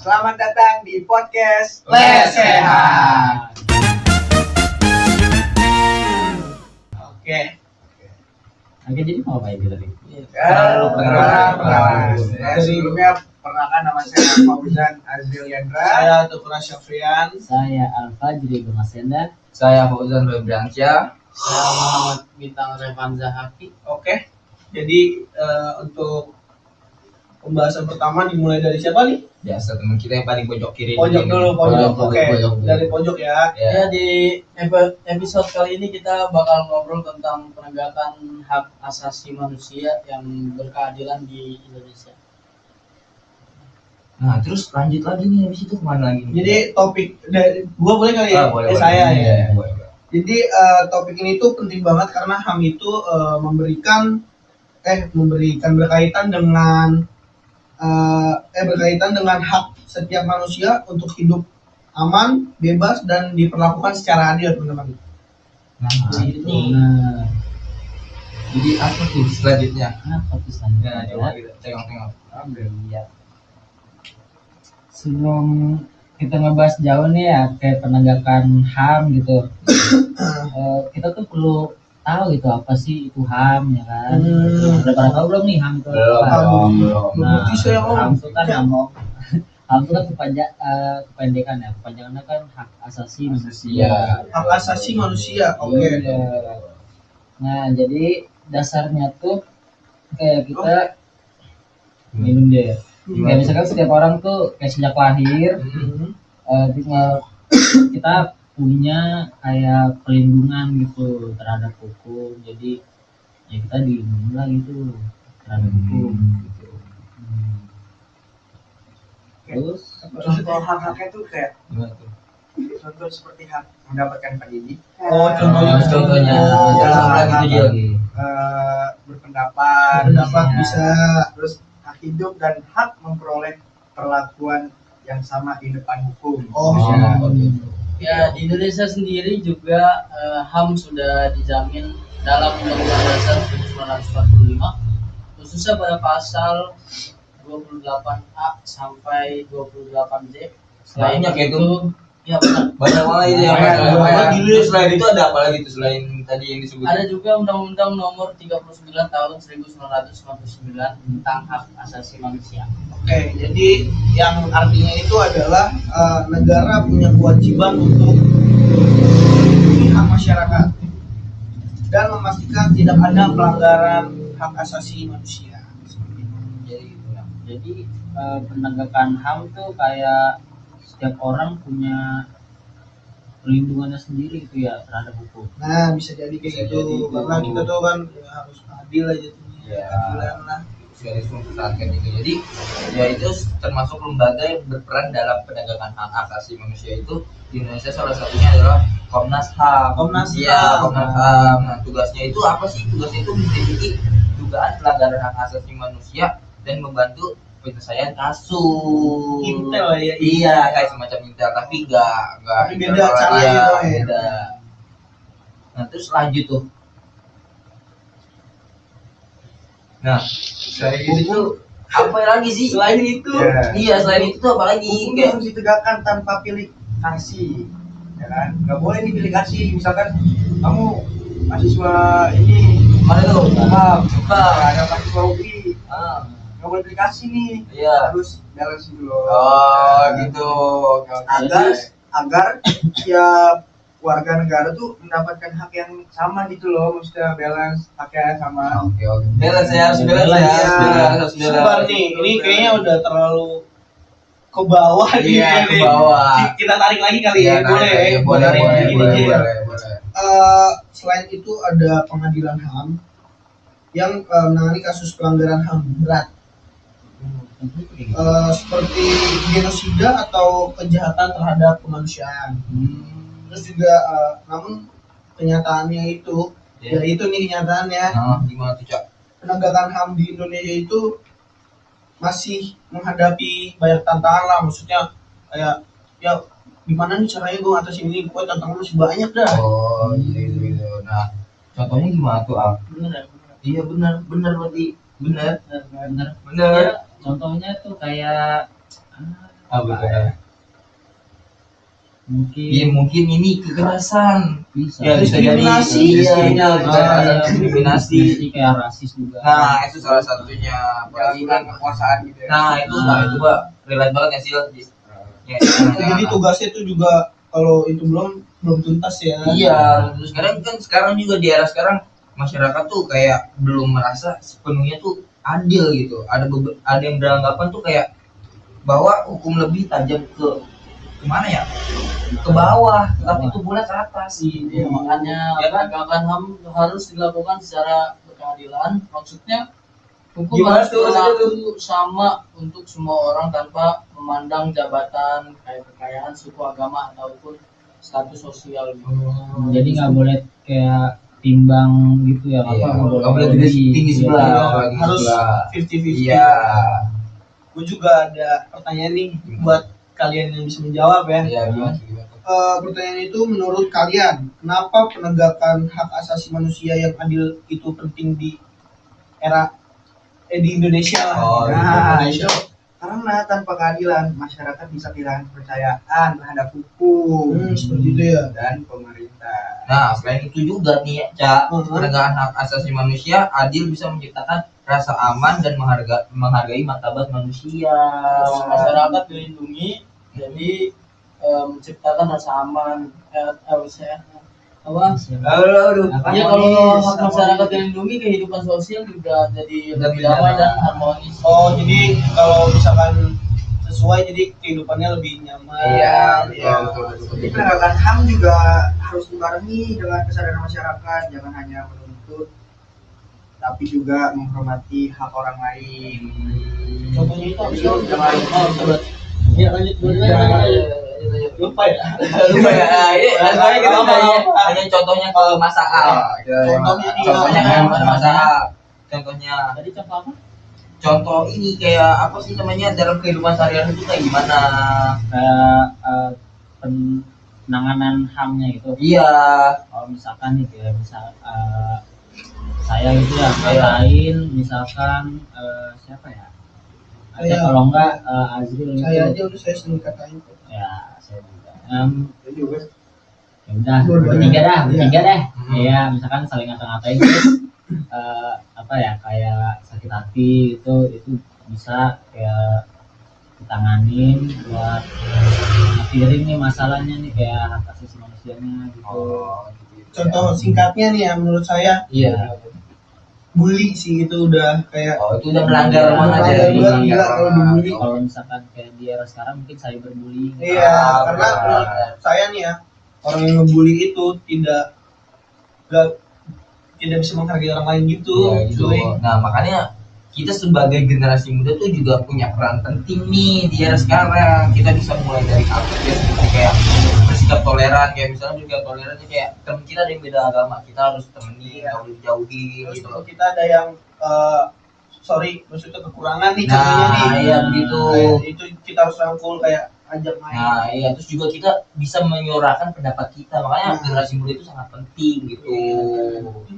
Selamat datang di podcast Lesehan. Oke. Oke, jadi mau apa itu tadi? Perkenalan. Sebelumnya perkenalkan nama saya Fauzan Azril Yandra. Saya Tukura Syafrian. Saya Alfa Jiri Masenda. Saya Fauzan Febriansyah. Saya Muhammad Bintang Revanza Haki. Oke. Jadi untuk pembahasan pertama dimulai dari siapa nih? Biasa teman kita yang paling pojok kiri. Pojok dulu, pojok. Oke, Pojok. dari pojok ya. Ya. Ya, di episode kali ini kita bakal ngobrol tentang penegakan hak asasi manusia yang berkeadilan di Indonesia. Nah, terus lanjut lagi nih, habis itu kemana lagi nih? Jadi topik dari gua boleh kali ya? boleh. Saya ya. Iya, boleh. Jadi topik ini tuh penting banget karena HAM itu memberikan berkaitan dengan hak setiap manusia untuk hidup aman, bebas dan diperlakukan secara adil, teman-teman. Nah, itu. Nah, Jadi apa tuh selanjutnya? apa tuh Nah, coba selanjutnya? kita tengok-tengok. Iya. Sebelum kita ngebahas jauh nih ya kayak penegakan HAM gitu, kita tuh perlu tahu gitu apa sih itu HAM ya kan? Udah pada tahu belum nih HAM itu? apa? Belum. Nah, Berarti saya HAM itu kan HAM itu kan kepanjangan ya, kepanjangannya kan hak asasi manusia. Hak asasi manusia. Oke. Iya. Nah, jadi dasarnya tuh kayak kita minum deh. Kayak misalkan setiap orang tuh kayak sejak lahir tinggal kita punya kayak perlindungan gitu terhadap hukum. Jadi ya kita dilindungi lah gitu terhadap hukum gitu. Terus Contoh hak-haknya tuh kayak Gimana tuh? contoh seperti hak mendapatkan pendidikan. Oh, Contohnya. Oh, Jangan lagi tuh dia. Berpendapat, Pendapat bisa. terus hak hidup dan hak memperoleh perlakuan yang sama di depan hukum. Oh, Ya, di Indonesia sendiri juga HAM sudah dijamin dalam Undang-Undang Dasar 1945, khususnya pada pasal 28A sampai 28J. Banyak ya itu. Ya benar. Banyak banget itu yang Banyak. Gila, selain itu ada apa lagi tuh selain tadi yang disebut? Ada juga Undang-Undang Nomor 39 Tahun 1999 tentang hak asasi manusia. Oke, jadi yang artinya itu adalah negara punya kewajiban untuk melindungi hak masyarakat dan memastikan tidak ada pelanggaran hak asasi manusia. Seperti itu. Jadi gitu ya. jadi penegakan HAM tuh kayak setiap orang punya perlindungannya sendiri gitu ya terhadap hukum. Nah, bisa jadi kayak Bisa gitu jadi karena gitu. kita tuh kan ya, harus adil aja tuh. Ya. Keadilan lah. Garis mempersyaratkan gitu. Jadi ya itu termasuk lembaga yang berperan dalam penegakan hak asasi manusia itu di Indonesia. Salah satunya adalah Komnas HAM. Komnas Iya, HAM. Komnas HAM. Nah, tugasnya itu apa sih? Tugasnya itu menyelidiki dugaan pelanggaran hak asasi manusia dan membantu penyelesaian kasus. Intel ya. Iya, kayak semacam intel tapi enggak Tapi beda intel caranya iya, doang ya. beda. Nah, terus lanjut tuh. Nah, Selain itu tuh apa lagi sih? Selain itu, ya, Iya, selain itu tuh apa lagi? hukum Kayak harus ditegakkan tanpa pilih kasih, ya kan? Nggak boleh nih pilih kasih. Misalkan kamu mahasiswa ini, mana tuh? Bang, Bang. ada mahasiswa UI, Ah, nggak boleh pilih kasih nih. iya. Harus balance dulu. Oh, gitu. Oke, oke. agar tiap warga negara tuh mendapatkan hak yang sama gitu loh, maksudnya balance haknya sama. Oke, oke. Balance ya, harus balance ya. Balance, ya. Harus balance. Sebar nih, ini kayaknya udah terlalu ke bawah nih. Iya, ke Nih. bawah. Kita tarik lagi kali ya, Iya, boleh. nah, iya, boleh, Tarik boleh, lagi boleh, nih. boleh, boleh. Selain itu ada pengadilan HAM yang menangani kasus pelanggaran HAM berat seperti genosida atau kejahatan terhadap kemanusiaan. Terus juga namun kenyataannya itu Iya. ya itu nih kenyataannya Nah, gimana tuh, Cak? penegakan HAM di Indonesia itu masih menghadapi banyak tantangan lah, maksudnya kayak ya gimana nih caranya gue ngatasin ini, gue tantangan masih banyak dah. Oh, gitu. Nah, contohnya gimana tuh, Al? Benar ya? Iya, benar berarti. Benar. Bener. Benar. Ya, contohnya tuh kayak Apa tuh? Iya Mungkin mungkin ini kekerasan. bisa. Ya bisa jadi Diskriminasi. iya, kekerasan diskriminasi. Jadi kayak rasis juga. Nah itu salah satunya. Apalagi kan kekuasaan gitu ya. nah itu mbak relate banget ya sih. Ya, Jadi tugasnya itu juga kalau itu belum tuntas ya. iya, terus sekarang juga di era sekarang masyarakat tuh kayak belum merasa sepenuhnya tuh adil gitu. Ada yang beranggapan tuh kayak bahwa hukum lebih tajam kemana ya? Ke bawah, tapi tubuhnya ke atas. Ya, makanya Ya kan? penegakan HAM harus dilakukan secara berkeadilan. Maksudnya hukum Gimana harus tuh? berlaku sama untuk semua orang tanpa memandang jabatan, kayak kekayaan, suku, agama ataupun status sosial gitu. Jadi nggak boleh kayak timbang gitu ya, Iya, apa nggak boleh tinggi sebelah, Iya. apalagi Harus sebelah. 50-50. Iya. Gue juga ada pertanyaan nih buat kalian yang bisa menjawab ya. Iya, gimana? Pertanyaan itu, menurut kalian kenapa penegakan hak asasi manusia yang adil itu penting di era di Indonesia? Oh, Nah, Indonesia. itu karena tanpa keadilan masyarakat bisa kehilangan kepercayaan terhadap hukum Seperti itu ya. dan pemerintah. Nah, selain itu juga nih, Cak, Mhm. penegakan hak asasi manusia adil bisa menciptakan rasa aman dan menghargai martabat manusia. Masyarakat dilindungi, jadi menciptakan rasa aman. Apa? Aduh, Ya kalau hak masyarakat dilindungi, kehidupan sosial juga jadi lebih damai dan harmonis. Oh, jadi kalau misalkan sesuai, jadi kehidupannya lebih nyaman. Iya, betul. Jadi penegakan HAM juga harus dibarengi dengan kesadaran masyarakat, jangan hanya menuntut, tapi juga menghormati hak orang lain. Contohnya itu apa sih? Jangan coba. Ya lanjut dulu. Lupa ya. Lupa ya. Soalnya kita hanya contohnya ke masa A. Contohnya dia. Contohnya kayak masa A. Contohnya Tadi contoh apa? contoh ini kayak apa sih namanya dalam kehidupan sehari-hari itu kayak gimana? Kayak penanganan HAM-nya gitu. Iya. Kalau misalkan nih kayak misal saya gitu ya ngatain misalkan siapa ya? Ada Saya. kalau enggak Azril gitu. Saya aja udah saya sering katain kok. Ya saya juga. itu juga. Ya udah Dua-duanya. bertiga deh. Hmm. Iya, misalkan saling ngata-ngatain terus apa ya kayak sakit hati itu bisa kayak ditanganin buat ngakhirin nih masalahnya nih kayak hak asasi manusianya gitu. Contoh singkatnya nih ya, menurut saya Iya. bully sih itu udah kayak Oh, itu udah melanggar banget ya. Melanggar banget, Melanggar gila kalau banget. dibully. Kalau misalkan kayak di era sekarang mungkin cyberbullying. Iya, Ah, karena benar. menurut saya nih ya, orang yang ngebully itu tidak bisa menghargai orang lain gitu. Iya, gitu. Cuy. Nah, makanya kita sebagai generasi muda tuh juga punya peran penting nih di era sekarang. Kita bisa mulai dari apa ya, seperti kayak bersikap toleran, kayak misalnya bersikap toleran tuh kayak temen kita ada yang beda agama, kita harus temenin, nggak boleh dijauhin Terus gitu kalau loh. kita ada yang maksudnya kekurangan nih Nah, contohnya nih. iya begitu. Kayak itu kita harus rangkul, kayak ajak main. Nah, iya terus juga kita bisa menyuarakan pendapat kita. Makanya generasi muda itu sangat penting gitu.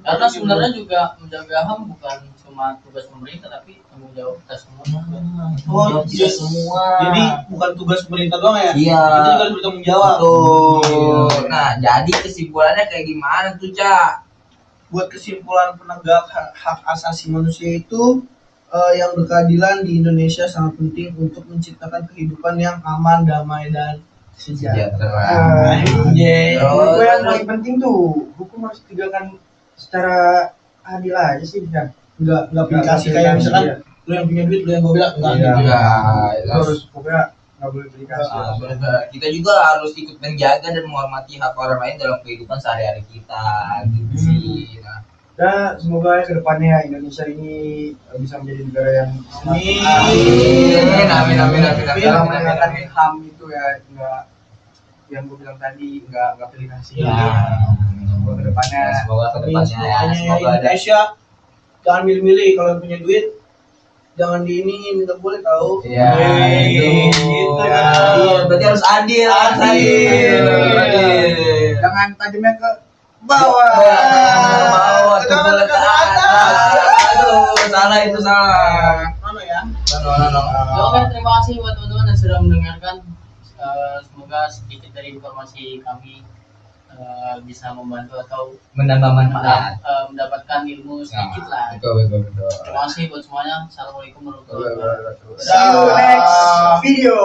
Karena sebenarnya juga menjaga HAM bukan cuma tugas pemerintah, tapi tanggung jawab kita semua. Oh, kita iya. semua. Jadi bukan tugas pemerintah doang ya. Iya. Kita juga harus bertanggung jawab. Betul. Nah, jadi kesimpulannya kayak gimana tuh, Cak? Buat kesimpulan, penegak hak asasi manusia itu yang berkeadilan di Indonesia sangat penting untuk menciptakan kehidupan yang aman, damai, dan sejahtera. Nah, Anjay. menurut gue yang paling penting tuh hukum harus ditegakkan secara adil aja sih, kan? Nggak aplikasi kayak misalkan lu yang punya duit, lu yang gue bilang enggak Iya. gitu. Itu harus pokoknya nggak boleh dikasih. Nah, benar. Kita juga harus ikut menjaga dan menghormati hak orang lain dalam kehidupan sehari-hari kita gitu sih. Nah, Dan semoga kedepannya Indonesia ini bisa menjadi negara yang Amin. amin. dalam menegakkan HAM itu ya, nggak yang gue bilang tadi nggak pilih kasih. Ya. Semoga kedepannya. Semoga kedepannya ya, Semuanya semoga ada. Indonesia jangan milih-milih, kalau punya duit jangan diiniin, nggak boleh tahu. Ya, itu. Gitu, Ya, kan. iya, berarti harus adil. Adil. Jangan tajamnya ke bawah. Bawah, tuh boleh ke atas. Aduh, salah itu salah. Mana ya? Ya, oke, terima kasih buat teman-teman yang sudah mendengarkan. Semoga sedikit dari informasi kami bisa membantu atau menambah manfaat. mendapatkan ilmu sedikit lah. Betul. Terima kasih buat semuanya. Assalamualaikum warahmatullahi wabarakatuh. See you next video.